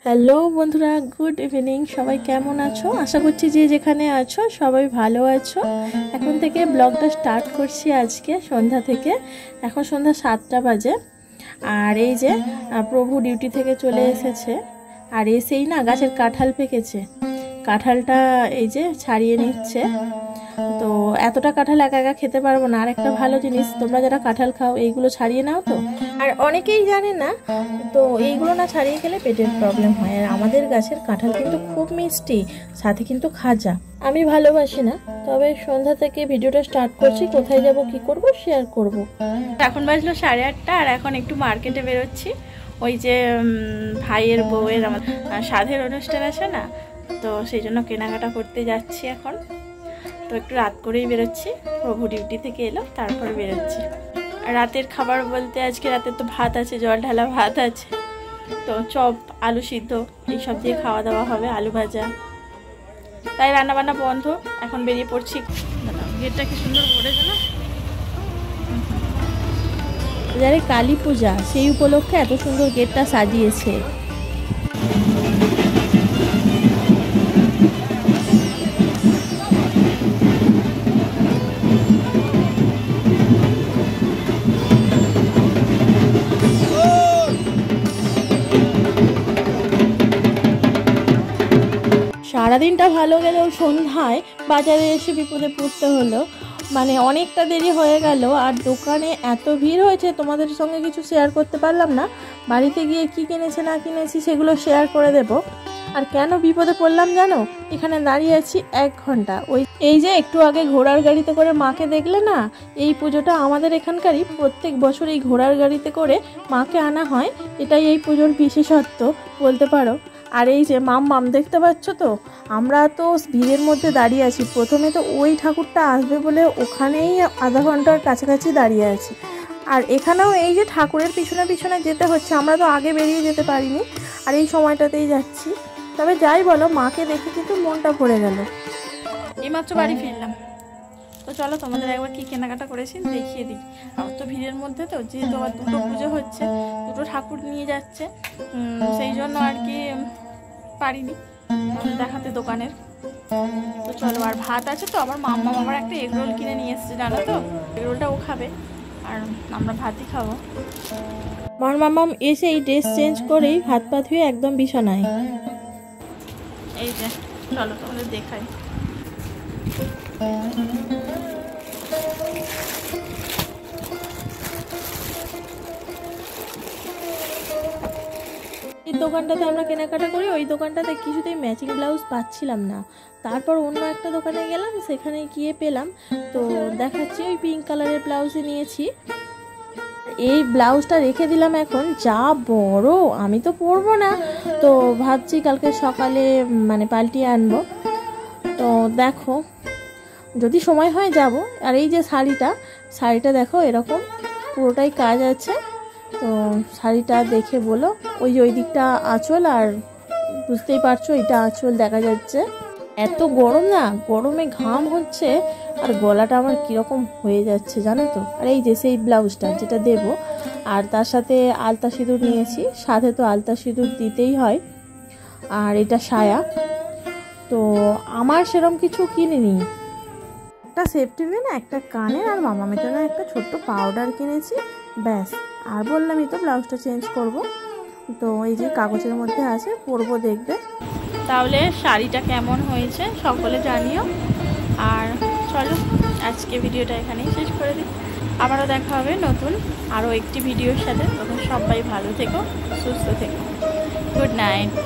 Hello বন্ধুরা, good evening. সবাই কেমন আছো? আশা করছি যে যেখানে আছো সবাই ভালো আছো। এখন থেকে ব্লগটা স্টার্ট করছি আজকে সন্ধ্যা থেকে। এখন সন্ধ্যা 7টা বাজে। আর এই যে প্রভু ডিউটি থেকে চলে এসেছে, আর এসেই না গাছের কাঁঠাল পেকেছে। কাঁঠালটা এই যে ছাড়িয়ে নিচ্ছে। তো এতটা কাঁঠাল একা একা খেতে পারবো না। আর একটা ভালো জিনিস, তোমরা যারা কাঁঠাল খাও এইগুলো ছাড়িয়ে নাও তো। আর অনেকেই জানে না, তো এইগুলো না ছাড়িয়ে খেলে পেটের প্রবলেম হয়। আর আমাদের গাছের কাঁঠাল কিন্তু খুব মিষ্টি, সাথে কিন্তু খাজা। আমি ভালোবাসি না, তবে সন্ধ্যা থেকে ভিডিওটা স্টার্ট করছি। কোথায় যাব, কি করব, শেয়ার করব। এখন বাজলো 8:30, আর এখন একটু মার্কেটে বেরোচ্ছি। ওই যে ভাইয়ের বউয়ের আমার সাধের অনুষ্ঠান আছে না, তো সেই জন্য কেনাকাটা করতে যাচ্ছি এখন। তো একটু রাত করেই বেরোচ্ছি, প্রভু ডিউটি থেকে এলো তারপরে বেরোচ্ছি। আর রাতের খাবার বলতে আজকে রাতে তো ভাত আছে, জল ঢালা ভাত আছে, তো চপ, আলু সিদ্ধ এইসব দিয়ে খাওয়া দাওয়া হবে, আলু ভাজা। তাই রান্নাবান্না বন্ধ, এখন বেরিয়ে পড়ছি। গেটটা কি সুন্দর করেছে না, যারে কালী পূজা সেই উপলক্ষে এত সুন্দর গেটটা সাজিয়েছে। সারাদিনটা ভালো গেলেও সন্ধ্যায় বাজারে এসে বিপদে পড়তে হলো। মানে অনেকটা দেরি হয়ে গেল, আর দোকানে এত ভিড় হয়েছে তোমাদের সঙ্গে কিছু শেয়ার করতে পারলাম না। বাড়িতে গিয়ে কি কিনেছে না কিনেছি সেগুলো শেয়ার করে দেব। আর কেন বিপদে পড়লাম জানো? এখানে দাঁড়িয়ে আছি 1 ঘন্টা। এই যে একটু আগে ঘোড়ার গাড়িতে করে মাকে দেখলে না, এই পুজোটা আমাদের এখানকারই। প্রত্যেক বছর এই ঘোড়ার গাড়িতে করে মাকে আনা হয়, এটাই এই পুজোর বিশেষত্ব বলতে পারো। আর এই যে মাম দেখতে পাচ্ছ তো, আমরা তো ভিড়ের মধ্যে দাঁড়িয়ে আছি। প্রথমে তো ওই ঠাকুরটা আসবে বলে ওখানেই আধা ঘন্টার কাছাকাছি দাঁড়িয়ে আছি। আর এখানেও এই যে ঠাকুরের পিছনে পিছনে যেতে হচ্ছে, আমরা তো আগে বেরিয়ে যেতে পারিনি, আর এই সময়টাতেই যাচ্ছি। তবে যাই বলো, মাকে দেখে কিন্তু মনটা ভরে গেল। এইমাত্র বাড়ি ফিরলাম, তো চলো তোমাদের একবার কি কেনাকাটা করেছি দেখিয়ে দিই। আর তো ভিড়ের মধ্যে তো, যেহেতু আবার দুটো পুজো হচ্ছে, দুটো ঠাকুর নিয়ে যাচ্ছে, সেই জন্য আর কি পারিনি দেখাতে দোকানের। তো চলো, আর ভাত আছে তো। আমার মাম্মা আবার একটা এগরোল কিনে নিয়ে এসেছে, জানো তো। এগরোলটা ও খাবে, আর আমরা ভাতই খাবো। আমার মাম্মাম এসে এই ড্রেস চেঞ্জ করেই ভাত পাত হয়ে একদম বিছানায়। এই যে চলো তোমাদের দেখাই। এই দোকানটাতে আমরা কেনাকাটা করি, ওই দোকানটাতে কিছুতেই ম্যাচিং ব্লাউজ পাচ্ছিলাম না। তারপর অন্য একটা দোকানে গেলাম, সেখানে গিয়ে পেলাম। তো দেখাচ্ছি, ওই পিঙ্ক কালারের ব্লাউজে নিয়েছি। এই ব্লাউজটা রেখে দিলাম, এখন যা বড়, আমি তো পরবো না। তো ভাবছি কালকে সকালে মানে পাল্টিয়ে আনবো। তো দেখো, যদি সময় হয় যাব। আর এই যে শাড়িটা দেখো, এরকম পুরোটাই কাজ আছে। তো শাড়িটা দেখে বলো। ওই যে ওই দিকটা আঁচল, আর বুঝতেই পারছো এটা আঁচল দেখা যাচ্ছে। এত গরম না, গরমে ঘাম হচ্ছে, আর গলাটা আমার কীরকম হয়ে যাচ্ছে জানো তো। আর এই যে সেই ব্লাউজটা যেটা দেব, আর তার সাথে আলতা সিঁদুর নিয়েছি। সাথে তো আলতা সিঁদুর দিতেই হয়। আর এটা সায়া। তো আমার সেরকম কিছু কিনিনি। একটা সেফটি পিন, একটা কানের, আর মামামের জন্য একটা ছোট্ট পাউডার কিনেছি, ব্যাস। আর বললামই তো ব্লাউজটা চেঞ্জ করব। তো এই যে কাগজের মধ্যে আছে, পরবো, দেখবে। তাহলে শাড়িটা কেমন হয়েছে সকলে জানিও। আর চলো আজকে ভিডিওটা এখানেই শেষ করে দিই। আবারও দেখা হবে নতুন আরও একটি ভিডিওর সাথে। তখন সবাই ভালো থেকো, সুস্থ থেকো। Good night.